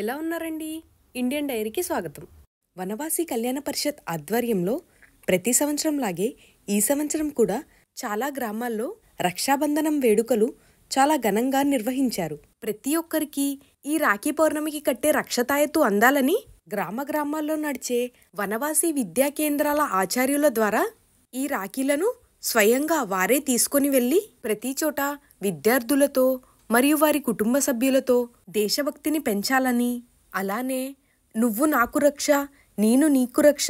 ఎలా ఉన్నారండి? ఇండియన్ డైరీకి స్వాగతం. వనవాసి కళ్యాణ పరిషత్ ఆధ్వర్యంలో ప్రతి సంవత్సరంలాగే ఈ సంవత్సరం కూడా చాలా గ్రామాల్లో రక్షాబంధనం వేడుకలు చాలా ఘనంగా నిర్వహించారు. ప్రతి ఒక్కరికి ఈ రాఖీ పౌర్ణమికి కట్టే రక్షతాయత్తు అందాలని గ్రామాల్లో నడిచే వనవాసి విద్యా కేంద్రాల ఆచార్యుల ద్వారా ఈ రాఖీలను స్వయంగా వారే తీసుకొని వెళ్ళి ప్రతి చోట విద్యార్థులతో మరియు వారి కుటుంబ సభ్యులతో దేశభక్తిని పెంచాలని, అలానే నువ్వు నాకు రక్ష, నేను నీకు రక్ష,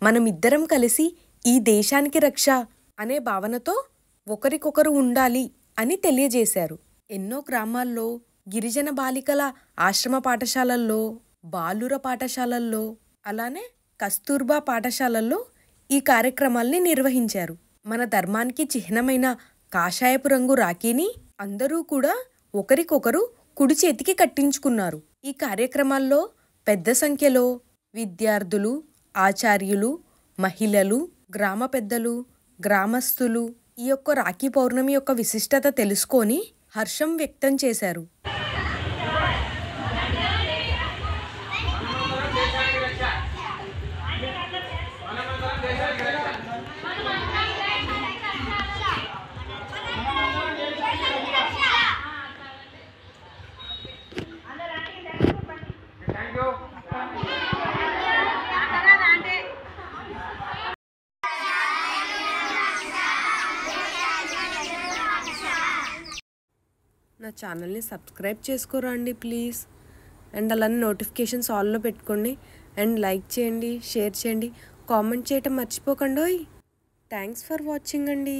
మనమిద్దరం కలిసి ఈ దేశానికి రక్ష అనే భావనతో ఒకరికొకరు ఉండాలి అని తెలియజేశారు. ఎన్నో గ్రామాల్లో గిరిజన బాలికల ఆశ్రమ పాఠశాలల్లో, బాలుర పాఠశాలల్లో, అలానే కస్తూర్బా పాఠశాలల్లో ఈ కార్యక్రమాల్ని నిర్వహించారు. మన ధర్మానికి చిహ్నమైన కాషాయపు రంగు రాఖీని అందరూ కూడా ఒకరికొకరు కుడి చేతికి కట్టించుకున్నారు. ఈ కార్యక్రమాల్లో పెద్ద సంఖ్యలో విద్యార్థులు, ఆచార్యులు, మహిళలు, గ్రామ పెద్దలు, గ్రామస్తులు ఈ యొక్క రాఖీ పౌర్ణమి యొక్క విశిష్టత తెలుసుకొని హర్షం వ్యక్తం చేశారు. నా ఛానల్ని సబ్స్క్రైబ్ చేసుకోరా అండి ప్లీజ్. అండ్ అలానే నోటిఫికేషన్స్ ఆల్లో పెట్టుకోండి. అండ్ లైక్ చేయండి, షేర్ చేయండి, కామెంట్ చేయటం మర్చిపోకండి. థ్యాంక్స్ ఫర్ వాచింగ్ అండి.